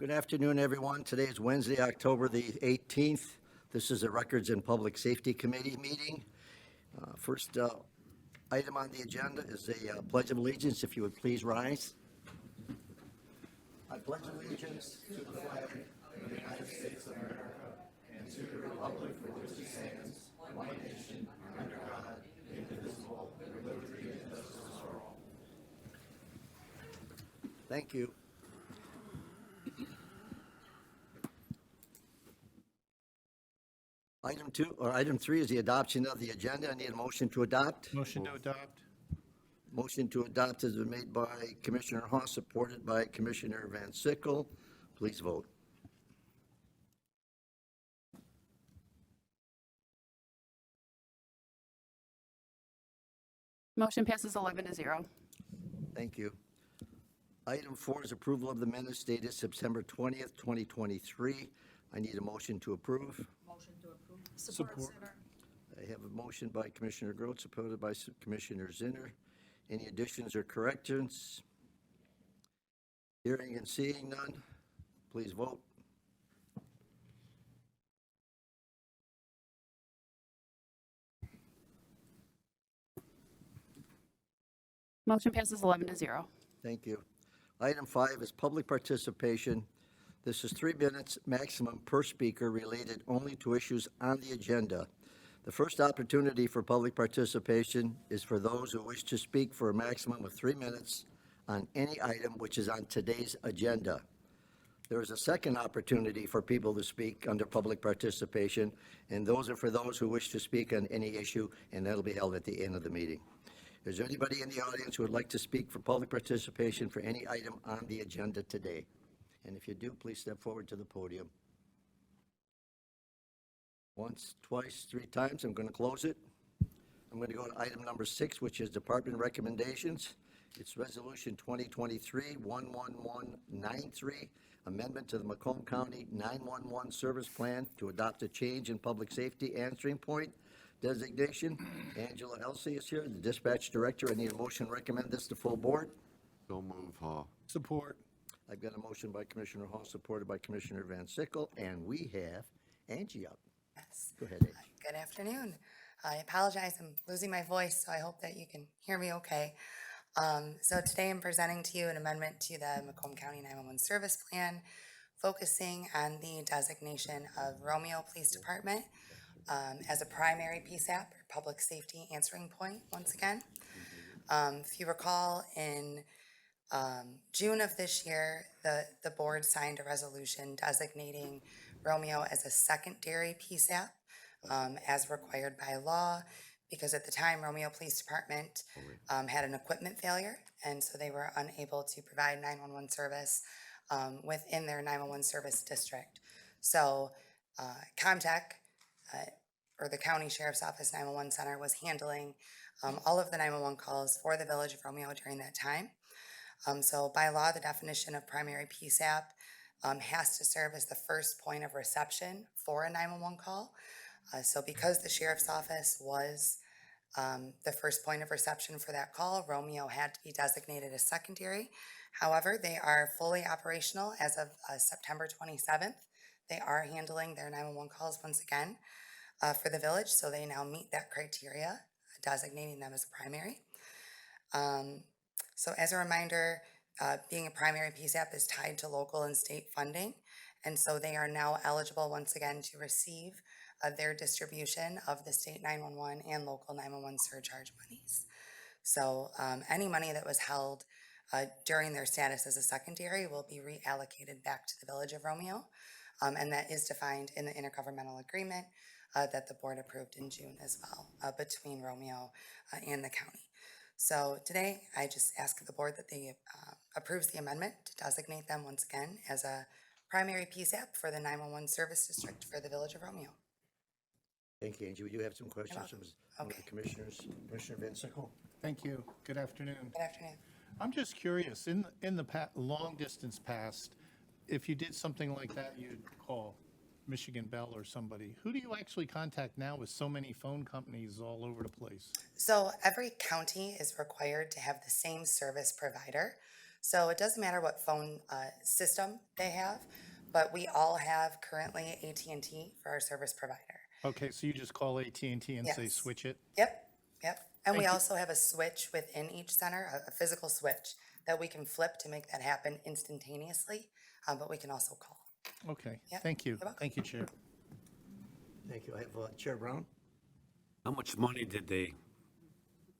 Good afternoon, everyone. Today is Wednesday, October the 18th. This is the Records and Public Safety Committee meeting. First item on the agenda is a Pledge of Allegiance. If you would please rise. I pledge allegiance to the flag of the United States of America and to the republic for which it stands, one nation, under God, indivisible, with liberty and justice for all. Thank you. Item 3 is the adoption of the agenda. I need a motion to adopt. Motion to adopt. Motion to adopt has been made by Commissioner Haas, supported by Commissioner Van Sickle. Please vote. Motion passes 11-0. Thank you. Item 4 is approval of the minutes dated September 20th, 2023. I need a motion to approve. Motion to approve. Support. I have a motion by Commissioner Grote, supported by Commissioner Zinner. Any additions or corrections? Hearing and seeing none, please vote. Motion passes 11-0. Thank you. Item 5 is public participation. This is 3 minutes maximum per speaker, related only to issues on the agenda. The first opportunity for public participation is for those who wish to speak for a maximum of 3 minutes on any item which is on today's agenda. There is a second opportunity for people to speak under public participation, and those are for those who wish to speak on any issue, and that'll be held at the end of the meeting. Is there anybody in the audience who would like to speak for public participation for any item on the agenda today? And if you do, please step forward to the podium. Once, twice, 3 times. I'm going to close it. I'm going to go to item number 6, which is department recommendations. It's Resolution 2023-11193, amendment to the Macomb County 911 Service Plan to adopt a change in public safety answering point designation. Angela Elsey is here, the dispatch director. I need a motion to recommend this to full board. So move, Hall. Support. I've got a motion by Commissioner Hall, supported by Commissioner Van Sickle, and we have Angie up. Yes. Go ahead, Angie. Good afternoon. I apologize, I'm losing my voice, so I hope that you can hear me okay. So today I'm presenting to you an amendment to the Macomb County 911 Service Plan, focusing on the designation of Romeo Police Department as a primary PSAP, or Public Safety Answering Point, once again. If you recall, in June of this year, the board signed a resolution designating Romeo as a secondary PSAP as required by law, because at the time Romeo Police Department had an equipment failure, and so they were unable to provide 911 service within their 911 service district. So Comtech, or the County Sheriff's Office 911 Center, was handling all of the 911 calls for the Village of Romeo during that time. So by law, the definition of primary PSAP has to serve as the first point of reception for a 911 call. So because the Sheriff's Office was the first point of reception for that call, Romeo had to be designated as secondary. However, they are fully operational as of September 27th. They are handling their 911 calls once again for the Village, so they now meet that criteria, designating them as a primary. So as a reminder, being a primary PSAP is tied to local and state funding, and so they are now eligible once again to receive their distribution of the state 911 and local 911 surcharge monies. So any money that was held during their status as a secondary will be reallocated back to the Village of Romeo, and that is defined in the intergovernmental agreement that the board approved in June as well, between Romeo and the county. So today, I just ask the board that they approves the amendment to designate them once again as a primary PSAP for the 911 service district for the Village of Romeo. Thank you, Angie. We do have some questions from one of Okay. the commissioners. Commissioner Van Sickle. Thank you. Good afternoon. Good afternoon. I'm just curious, in the long distance past, if you did something like that, you'd call Michigan Bell or somebody. Who do you actually contact now with so many phone companies all over the place? So every county is required to have the same service provider. So it doesn't matter what phone system they have, but we all have currently AT&T for our service provider. Okay, so you just call AT&T and say Yes. switch it? Yep, yep. And we Thank you. also have a switch within each center, a physical switch that we can flip to make that happen instantaneously, but we can also call. Okay, Yeah, thank you. you're welcome. Thank you, Chair. Thank you. I have Chair Brown. How much money did they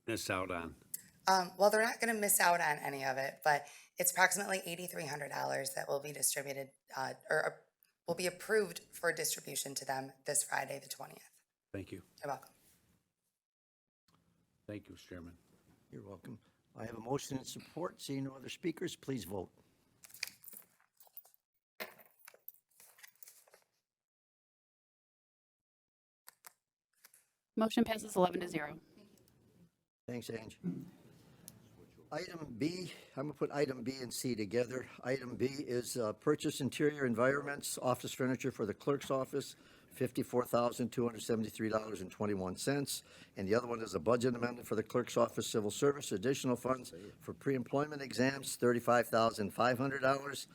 miss out on? Well, they're not going to miss out on any of it, but it's approximately $8,300 that will be distributed or will be approved for distribution to them this Friday, the 20th. Thank you. You're welcome. Thank you, Mr. Chairman. You're welcome. I have a motion in support. Seeing no other speakers, please vote. Motion passes 11-0. Thanks, Ange. Item B, I'm going to put item B and C together. Item B is purchase interior environments, office furniture for the clerk's office, $54,273.21. And the other one is a budget amendment for the clerk's office, civil service, additional funds for pre-employment exams, $35,500.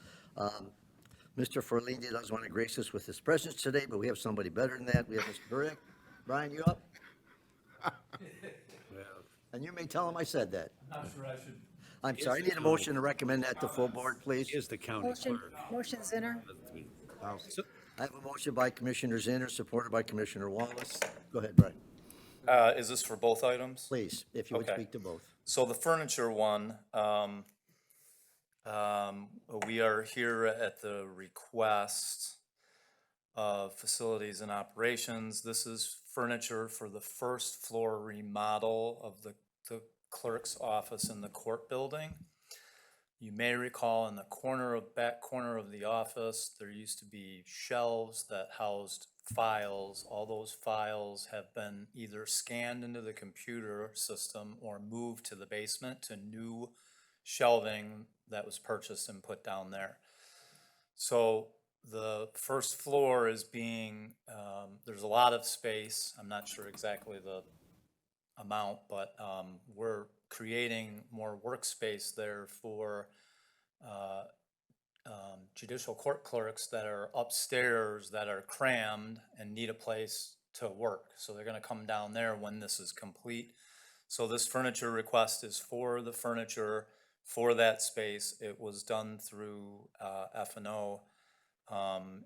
Mr. Forlini doesn't want to grace us with his presence today, but we have somebody better than that. We have Mr. Burek. Brian, you up? And you may tell him I said that. Not sure I should. I'm sorry, I need a motion to recommend that to full board, please. Is the county clerk. Motion Zinner. I have a motion by Commissioner Zinner, supported by Commissioner Wallace. Go ahead, Brian. Is this for both items? Please, if you would Okay. speak to both. So the furniture one, we are here at the request of Facilities and Operations. This is furniture for the first floor remodel of the clerk's office in the court building. You may recall in the back corner of the office, there used to be shelves that housed files. All those files have been either scanned into the computer system or moved to the basement to new shelving that was purchased and put down there. So the first floor is being, there's a lot of space. I'm not sure exactly the amount, but we're creating more workspace there for judicial court clerks that are upstairs that are crammed and need a place to work. So they're going to come down there when this is complete. So this furniture request is for the furniture for that space. It was done through F&O.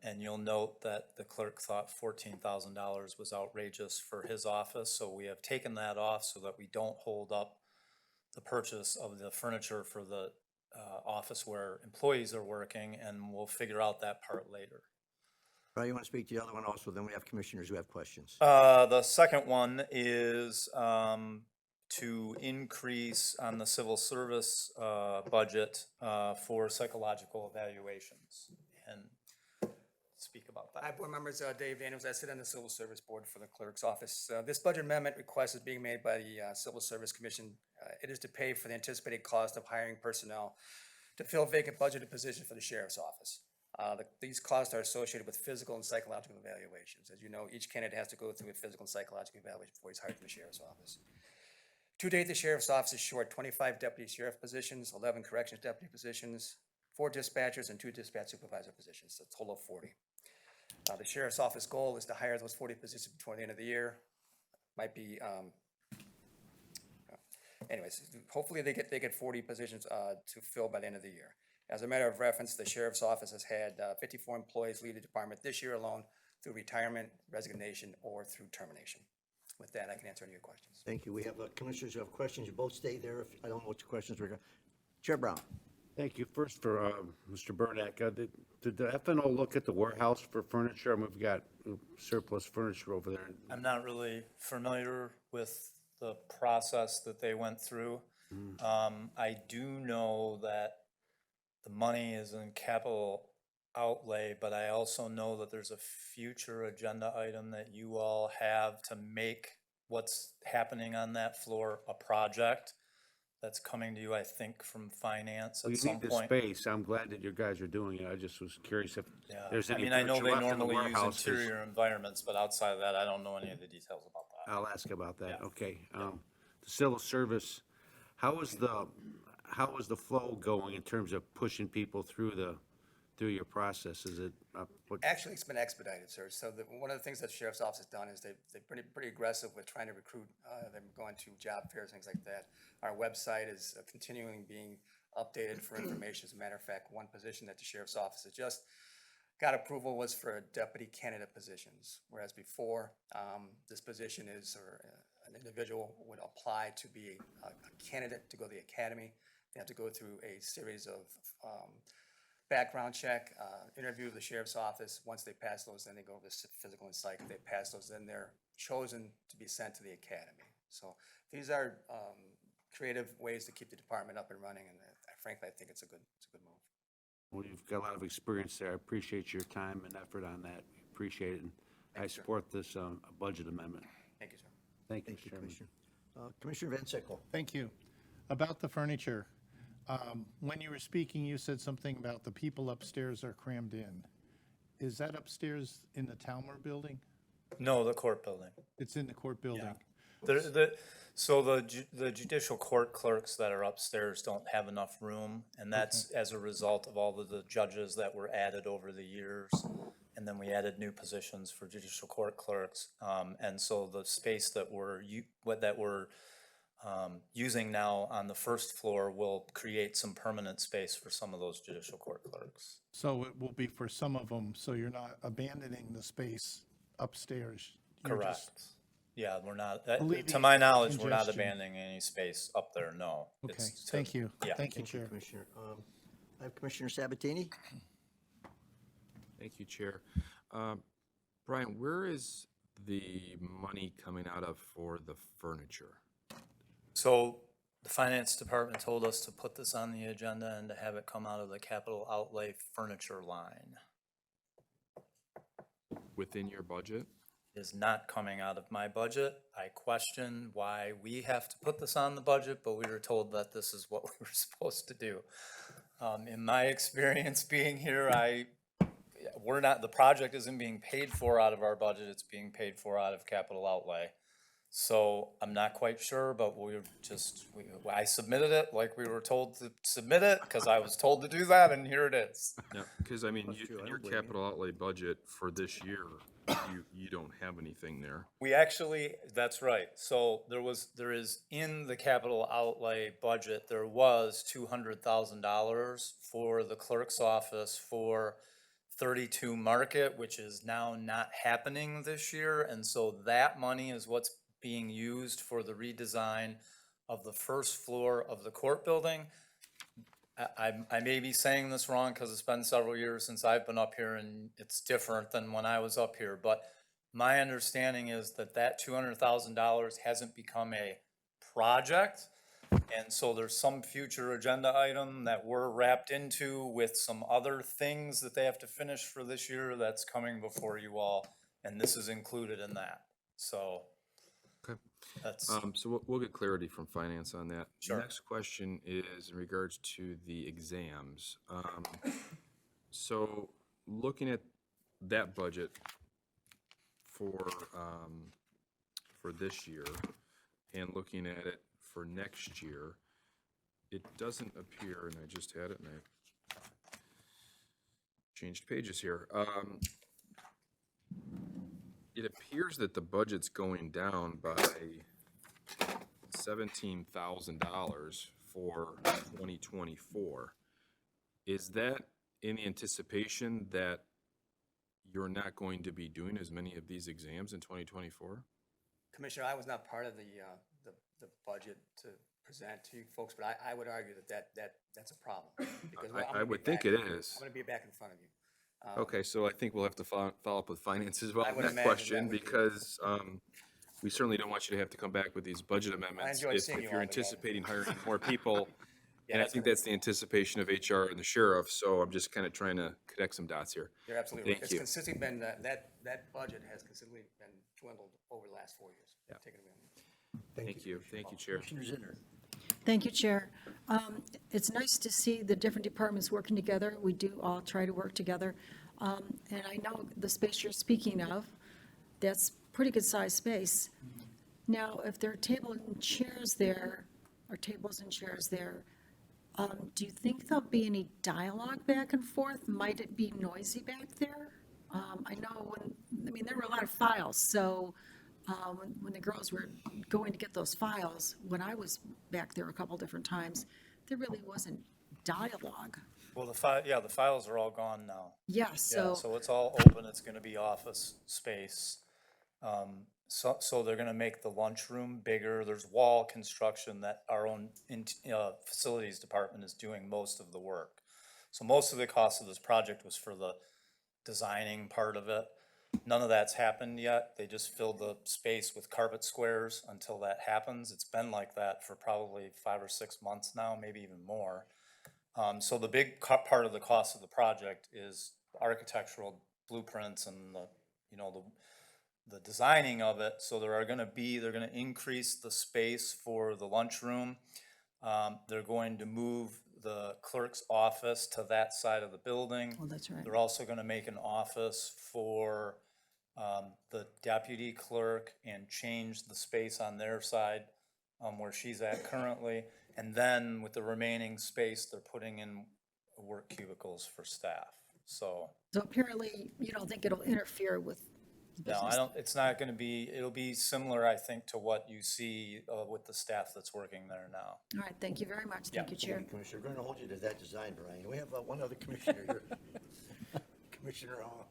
And you'll note that the clerk thought $14,000 was outrageous for his office, so we have taken that off so that we don't hold up the purchase of the furniture for the office where employees are working, and we'll figure out that part later. Brian, you want to speak to the other one also? Then we have commissioners who have questions. The second one is to increase on the civil service budget for psychological evaluations. And speak about Hi, that. board members, Dave Daniels, I sit on the Civil Service Board for the Clerk's Office. This budget amendment request is being made by the Civil Service Commission. It is to pay for the anticipated cost of hiring personnel to fill vacant budgeted positions for the Sheriff's Office. These costs are associated with physical and psychological evaluations. As you know, each candidate has to go through a physical and psychological evaluation before he's hired for the Sheriff's Office. To date, the Sheriff's Office is short 25 deputy sheriff positions, 11 corrections deputy positions, 4 dispatchers, and 2 dispatch supervisor positions, a total of 40. The Sheriff's Office goal is to hire those 40 positions before the end of the year. Might be, anyways, hopefully they get 40 positions to fill by the end of the year. As a matter of reference, the Sheriff's Office has had 54 employees leave the department this year alone through retirement, resignation, or through termination. With that, I can answer any of your questions. Thank you. We have commissioners who have questions. You both stay there. If I don't know what your questions were. Chair Brown. Thank you. First for Mr. Burnack, did the F&O look at the warehouse for furniture? I mean, we've got surplus furniture over there. I'm not really familiar with the process that they went through. I do know that the money is in capital outlay, but I also know that there's a future agenda item that you all have to make what's happening on that floor a project that's coming to you, I think, from finance at some We need the point. space. I'm glad that you guys are doing it. I just was curious if Yeah, there's I any mean, I know furniture they left in the normally use warehouse. 'Cause interior environments, but outside of that, I don't know any of the details about that. I'll ask about that. Yeah. Okay. The civil service, how how is the flow going in terms of pushing people through your process? Is it, Actually, it's been expedited, sir. So one of the things that the sheriff's office has done is they've pretty aggressive with trying to recruit, them going to job fairs, things like that. Our website is continuing being updated for information. As a matter of fact, one position that the sheriff's office has just got approval was for deputy candidate positions, whereas before, this position is, or an individual would apply to be a candidate to go to the academy. They have to go through a series of background check, interview with the sheriff's office. Once they pass those, then they go to physical and psych. If they pass those, then they're chosen to be sent to the academy. So these are creative ways to keep the department up and running, and frankly, I think it's a good move. well, you've got a lot of experience there. I appreciate your time and effort on that. Appreciate it. And I support this budget amendment. Thank you, sir. Thank you, Thank you, Chairman. Commissioner. Commissioner Van Sickle. Thank you. About the furniture, when you were speaking, you said something about the people upstairs are crammed in. Is that upstairs in the Talmer building? No, the court building. It's in the court building? So the judicial court clerks that are upstairs don't have enough room, and that's as a result of all of the judges that were added over the years. And then we added new positions for judicial court clerks. And so the space that we're using now on the first floor will create some permanent space for some of those judicial court clerks. So it will be for some of them, so you're not abandoning the space upstairs? You're just- Correct. Yeah, we're not, Alleviate to my knowledge, we're not congestion. abandoning any space up there, no. Okay, It's to- thank you. Yeah. Thank you, Thank you, Chair. Commissioner. I have Commissioner Sabatini. Thank you, Chair. Brian, where is the money coming out of for the furniture? So the finance department told us to put this on the agenda and to have it come out of the capital outlay furniture line. Within your budget? It is not coming out of my budget. I question why we have to put this on the budget, but we were told that this is what we were supposed to do. In my experience being here, the project isn't being paid for out of our budget, it's being paid for out of capital outlay. So I'm not quite sure, but I submitted it like we were told to submit it, because I was told to do that, and here it is. Yeah, because I mean, That's true, I in your don't blame you. capital outlay budget for this year, you don't have anything there. We actually, that's right. So there is in the capital outlay budget, there was $200,000 for the clerk's office for 32 Market, which is now not happening this year. And so that money is what's being used for the redesign of the first floor of the court building. I may be saying this wrong because it's been several years since I've been up here and it's different than when I was up here, but my understanding is that $200,000 hasn't become a project. And so there's some future agenda item that we're wrapped into with some other things that they have to finish for this year that's coming before you all, and this is included in that. So Okay. that's, So we'll get clarity from finance on that. Sure. Next question is in regards to the exams. So looking at that budget for this year and looking at it for next year, it doesn't appear, and I just had it and I changed pages here. It appears that the budget's going down by $17,000 for 2024. Is that in anticipation that you're not going to be doing as many of these exams in 2024? Commissioner, I was not part of the budget to present to you folks, but I would argue that's a problem. because I'm I gonna be would think back- it is. I'm gonna be back in front of you. Okay, so I think we'll have to follow up with finance as well I on would that imagine question, that would be- because we certainly don't want you to have to come back with these budget amendments enjoyed if seeing you you're all together. anticipating hiring more people. Yeah, And I that's think gonna- that's the anticipation of HR and the sheriff, so I'm just kind of trying to connect some dots here. You're absolutely right. Thank It's you. consistently been, that budget has consistently been dwindled over the last 4 years. Yeah. Taken away. Thank you, Chair. Commissioner Zinner. Thank you, Chair. It's nice to see the different departments working together. We do all try to work together. And I know the space you're speaking of, that's pretty good sized space. Now, if there are tables and chairs there, Do you think there'll be any dialogue back and forth? Might it be noisy back there? I know there were a lot of files, so when the girls were going to get those files, when I was back there a couple different times, there really wasn't dialogue. Well, the files are all gone now. Yeah, Yeah, so, so it's all open, it's gonna be office space. So they're gonna make the lunchroom bigger, there's wall construction that our own facilities department is doing most of the work. So most of the cost of this project was for the designing part of it. None of that's happened yet, they just filled the space with carpet squares until that happens. It's been like that for probably 5 or 6 months now, maybe even more. So the big part of the cost of the project is architectural blueprints and the designing of it. So they're gonna increase the space for the lunchroom. They're going to move the clerk's office to that side of the building. oh, that's right. They're also gonna make an office for the deputy clerk and change the space on their side where she's at currently. And then with the remaining space, they're putting in work cubicles for staff. So, So apparently, you don't think it'll interfere with no, business? it's not gonna be, it'll be similar, I think, to what you see with the staff that's working there now. All right, thank you very much. Thank you, Chair. Commissioner, we're going to hold you to that design, Brian. We have one other commissioner here. Commissioner Hall.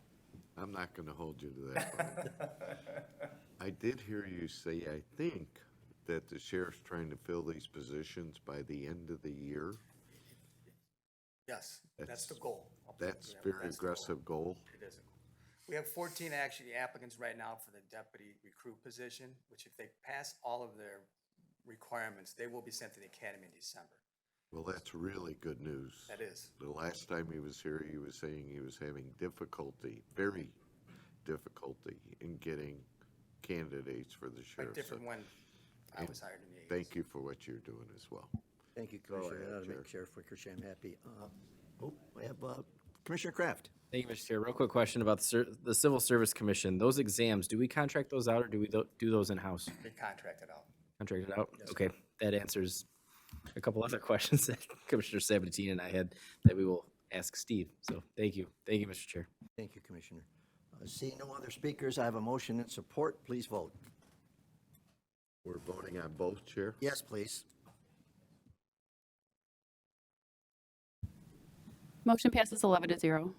I'm not going to hold you to that. I did hear you say, I think, that the sheriff's trying to fill these positions by the end of the year. Yes, that's the goal. That's Yeah, very that's the goal. aggressive goal. It is a goal. We have 14 actually applicants right now for the deputy recruit position, which if they pass all of their requirements, they will be sent to the academy in December. Well, that's really good news. That is. The last time he was here, he was saying he was having difficulty, very difficulty in getting candidates for the Quite sheriff's. different when I was hired in the 80s. Thank you for what you're doing as well. Thank you, Go Commissioner. ahead, That'll make Chair. Sheriff Ricochet happy. We have Commissioner Kraft. Thank you, Mr. Chair. Real quick question about the Civil Service Commission. Those exams, do we contract those out or do we do those in-house? They contracted out. Contracted out? Okay, that answers a couple other questions that Commissioner Sabatini and I had that we will ask Steve. So thank you. Thank you, Mr. Chair. Thank you, Commissioner. Seeing no other speakers, I have a motion in support. Please vote. We're voting on both, Chair? Yes, please. Motion passes 11-0.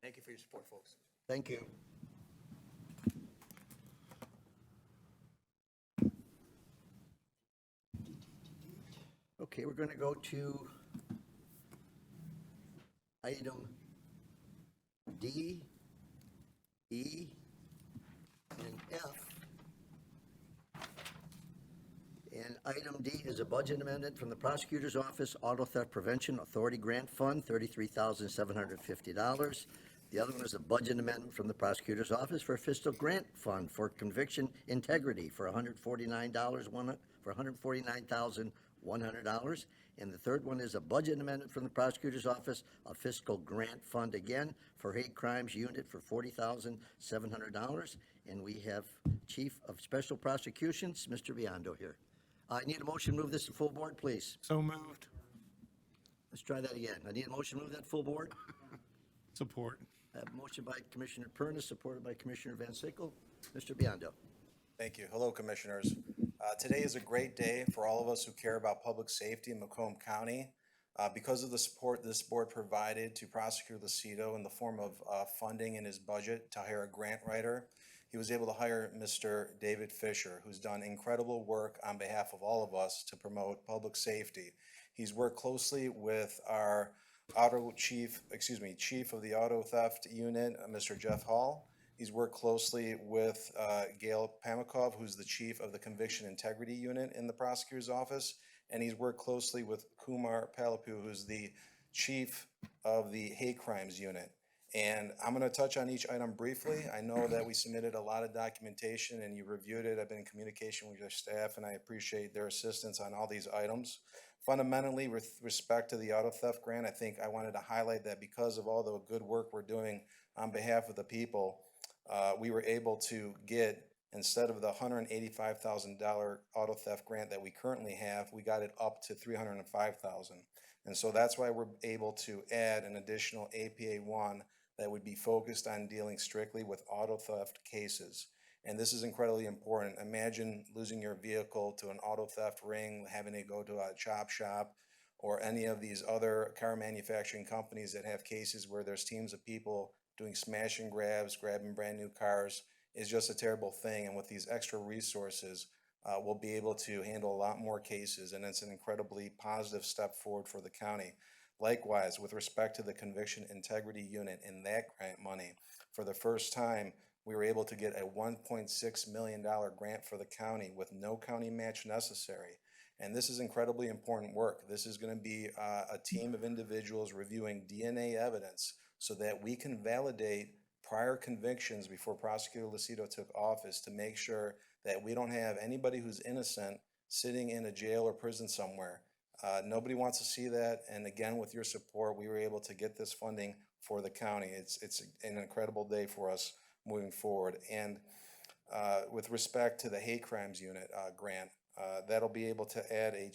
Thank you for your support, folks. Thank you. Okay, we're going to go to item D, E, and F. And item D is a budget amendment from the Prosecutor's Office Auto Theft Prevention Authority Grant Fund, $33,750. The other one is a budget amendment from the Prosecutor's Office for Fiscal Grant Fund for Conviction Integrity for $149,100. And the third one is a budget amendment from the Prosecutor's Office, a Fiscal Grant Fund again for Hate Crimes Unit for $40,700. And we have Chief of Special Prosecutions, Mr. Biondo here. I need a motion to move this to full board, please. So moved. Let's try that again. I need a motion to move that full board. Support. I have a motion by Commissioner Perna, supported by Commissioner Van Sickle. Mr. Biondo. Thank you. Hello, Commissioners. Today is a great day for all of us who care about public safety in Macomb County. Because of the support this board provided to Prosecutor Lucido in the form of funding in his budget to hire a grant writer, he was able to hire Mr. David Fisher, who's done incredible work on behalf of all of us to promote public safety. He's worked closely with our chief of the auto theft unit, Mr. Jeff Hall. He's worked closely with Gail Pamakov, who's the chief of the Conviction Integrity Unit in the prosecutor's office. And he's worked closely with Kumar Palapu, who's the chief of the Hate Crimes Unit. And I'm going to touch on each item briefly. I know that we submitted a lot of documentation and you reviewed it. I've been in communication with your staff and I appreciate their assistance on all these items. Fundamentally, with respect to the auto theft grant, I think I wanted to highlight that because of all the good work we're doing on behalf of the people, we were able to get Instead of the $185,000 auto theft grant that we currently have, we got it up to $305,000. And so that's why we're able to add an additional APA 1 that would be focused on dealing strictly with auto theft cases. And this is incredibly important. Imagine losing your vehicle to an auto theft ring, having to go to a chop shop, or any of these other car manufacturing companies that have cases where there's teams of people doing smash and grabs, grabbing brand new cars, is just a terrible thing. And with these extra resources, we'll be able to handle a lot more cases, and it's an incredibly positive step forward for the county. Likewise, with respect to the Conviction Integrity Unit and that grant money, for the first time, we were able to get a $1.6 million grant for the county with no county match necessary. And this is incredibly important work. This is going to be a team of individuals reviewing DNA evidence so that we can validate prior convictions before Prosecutor Lucido took office, to make sure that we don't have anybody who's innocent sitting in a jail or prison somewhere. Nobody wants to see that. And again, with your support, we were able to get this funding for the county. It's an incredible day for us moving forward. And with respect to the hate crimes unit grant, that'll be able to add a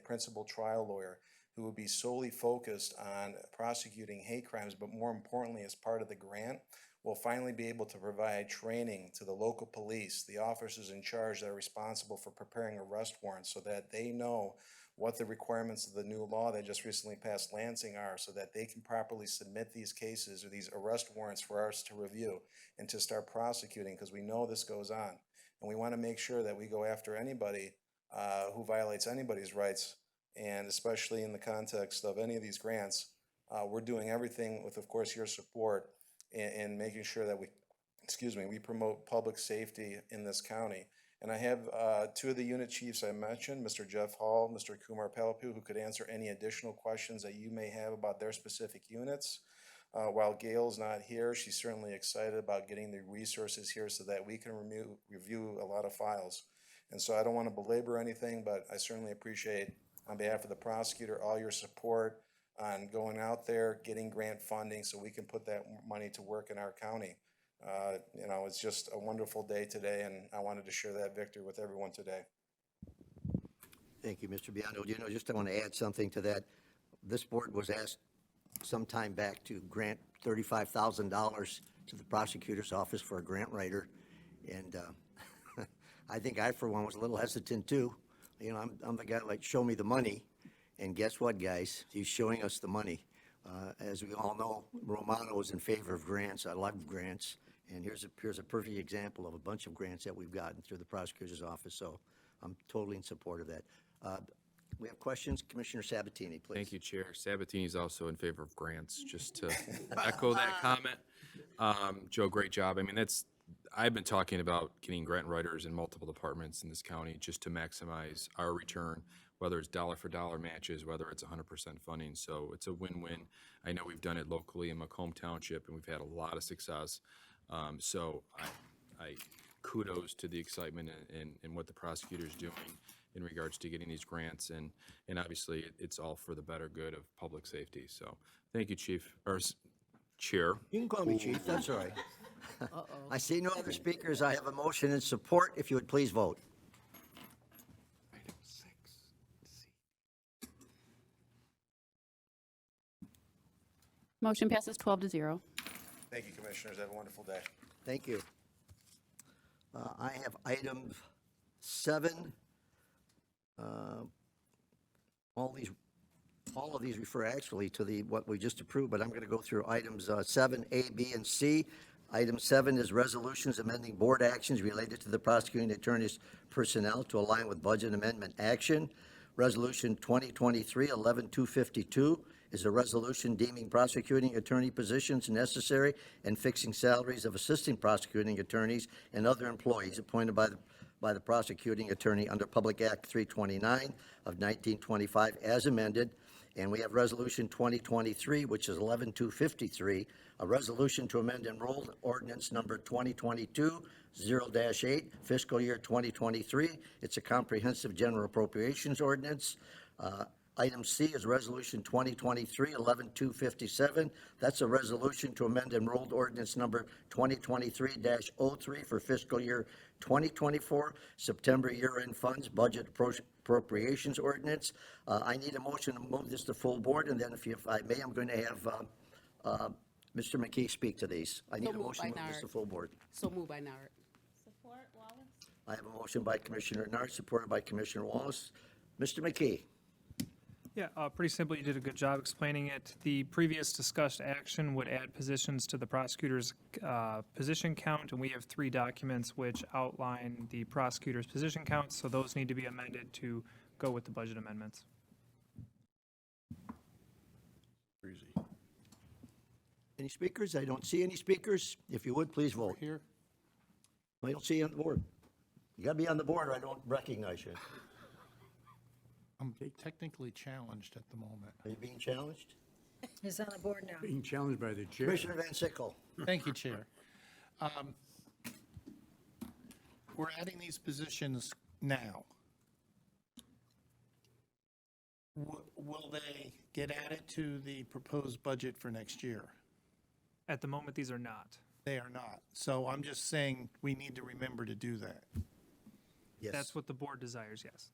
principal trial lawyer who will be solely focused on prosecuting hate crimes, but more importantly, as part of the grant, we'll finally be able to provide training to the local police, the officers in charge that are responsible for preparing arrest warrants, so that they know what the requirements of the new law that just recently passed Lansing are, so that they can properly submit these cases or these arrest warrants for us to review and to start prosecuting, because we know this goes on. And we want to make sure that we go after anybody who violates anybody's rights, and especially in the context of any of these grants, we're doing everything with, of course, your support in making sure that we promote public safety in this county. And I have two of the unit chiefs I mentioned, Mr. Jeff Hall, Mr. Kumar Palapu, who could answer any additional questions that you may have about their specific units. While Gail's not here, she's certainly excited about getting the resources here so that we can review a lot of files. And so I don't want to belabor anything, but I certainly appreciate, on behalf of the prosecutor, all your support on going out there, getting grant funding so we can put that money to work in our county. It's just a wonderful day today, and I wanted to share that victory with everyone today. Thank you, Mr. Biondo. I want to add something to that. This board was asked some time back to grant $35,000 to the prosecutor's office for a grant writer, and I think I, for one, was a little hesitant too. I'm the guy like, show me the money, and guess what, guys? He's showing us the money. As we all know, Romano is in favor of grants. I love grants, and here's a perfect example of a bunch of grants that we've gotten through the prosecutor's office. So I'm totally in support of that. We have questions. Commissioner Sabatini, please. Thank you, Chair. Sabatini is also in favor of grants, just to echo that comment. Joe, great job. I mean, I've been talking about getting grant writers in multiple departments in this county just to maximize our return, whether it's dollar for dollar matches, whether it's 100% funding. So it's a win-win. I know we've done it locally in Macomb Township, and we've had a lot of success. So I kudos to the excitement and what the prosecutor's doing in regards to getting these grants, and obviously it's all for the better good of public safety. So thank you, Chief, or Chair. You can call me Chief, that's all right. I see no other speakers. I have a motion in support. If you would please vote. Item 6, C. Motion passes 12-0. Thank you, Commissioners. Have a wonderful day. Thank you. I have item 7. All of these refer actually to what we just approved, but I'm going to go through items 7, A, B, and C. Item 7 is resolutions amending board actions related to the prosecuting attorney's personnel to align with budget amendment action. Resolution 2023-11252 is a resolution deeming prosecuting attorney positions necessary and fixing salaries of assisting prosecuting attorneys and other employees appointed by the prosecuting attorney under Public Act 329 of 1925 as amended. And we have Resolution 2023, which is 11253, a resolution to amend enrolled ordinance number 2022-0-8, fiscal year 2023. It's a comprehensive general appropriations ordinance. Item C is Resolution 2023-11257. That's a resolution to amend enrolled ordinance number 2023-03 for fiscal year 2024, September year-end funds, budget appropriations ordinance. I need a motion to move this to full board, and then if I may, I'm going to have Mr. McKee speak to these. I need a moved motion to by move this to Nard. full board. So moved by Nard. I have a motion by Commissioner Nard, supported by Commissioner Wallace. Mr. McKee. Yeah, pretty simple. You did a good job explaining it. The previous discussed action would add positions to the prosecutor's position count, and we have 3 documents which outline the prosecutor's position counts, so those need to be amended to go with the budget amendments. Any speakers? I don't see any speakers. If you would, please vote. Here, I don't see you on the board. You got to be on the board or I don't recognize you. I'm technically challenged at the moment. Are you being challenged? He's on the board now. Being challenged by the chair. Commissioner Van Sickle. Thank you, Chair. We're adding these positions now. Will they get added to the proposed budget for next year? At the moment, these are not. They are not. So I'm just saying we need to remember to do that. Yes. That's what the board desires, yes.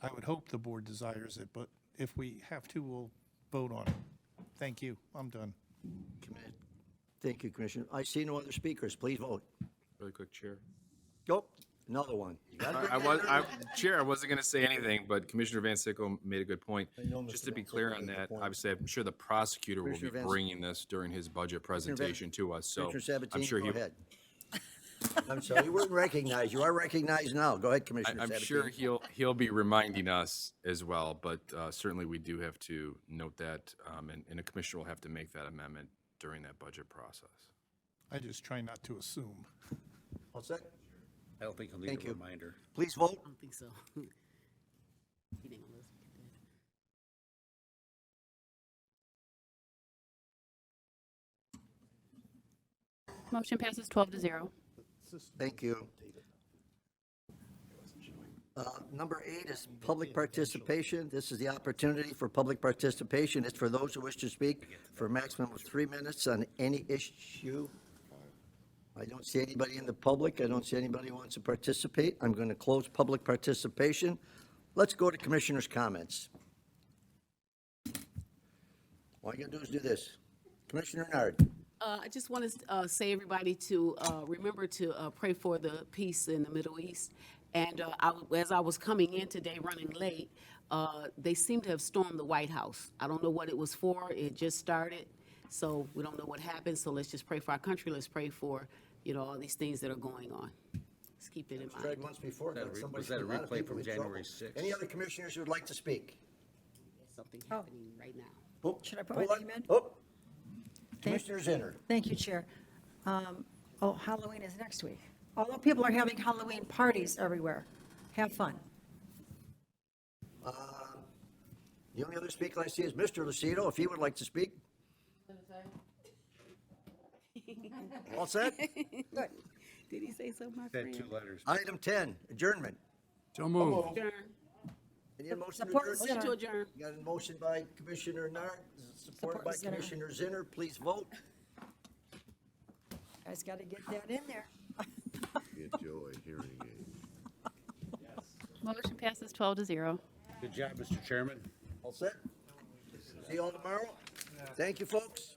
I would hope the board desires it, but if we have to, we'll vote on it. Thank you. I'm done. Thank you, Commissioner. I see no other speakers. Please vote. Really quick, Chair. Go. Another one. You gotta Chair, I wasn't going to say anything, but Commissioner Van Sickle made a good point. I know Just Mr. to be Van clear Sickle on made a that, point. obviously, I'm sure the prosecutor will be Commissioner Van- bringing this during his budget presentation to us, so Commissioner I'm Sabatini, sure go he, ahead. I'm sorry, you weren't recognized. You are recognized now. Go ahead, Commissioner I'm Sabatini. sure he'll be reminding us as well, but certainly we do have to note that, and a commissioner will have to make that amendment during that budget process. I just try not to assume. All set? I don't think he'll Thank need a you. reminder. Please vote. I don't think so. He didn't listen. Motion passes 12-0. Thank you. Number 8 is public participation. This is the opportunity for public participation. It's for those who wish to speak for a maximum of 3 minutes on any issue. I don't see anybody in the public. I don't see anybody who wants to participate. I'm going to close public participation. Let's go to commissioners' comments. All you got to do is do this. Commissioner Nard. I just want to say, everybody, to remember to pray for the peace in the Middle East. And as I was coming in today, running late, they seem to have stormed the White House. I don't know what it was for. It just started. So we don't know what happened. So let's just pray for our country. Let's pray for, all these things that are going on. Let's keep it in mind. Tried once before, but somebody was that a put a lot of replay people from in January trouble. 6th? Any other commissioners who would like to speak? Something happening right now. Oh, Should I put hold my on. name in? Oh, Commissioner Zinner. Thank you, Chair. Halloween is next week. Although people are having Halloween parties everywhere. Have fun. The only other speaker I see is Mr. Lucido, if he would like to speak. All set? Good. Did he say so, my Had friend? 2 letters. Item 10, adjournment. So moved. Adjourn. Any motion to Support adjourn? Motion to adjourn. Got a motion by Commissioner Nard, supported by Support Zinner. Commissioner Zinner. Please vote. Guys got to get that in there. Get Joe a hearing aid. Motion passes 12-0. Good job, Mr. Chairman. All set? See you all tomorrow. Thank you, folks.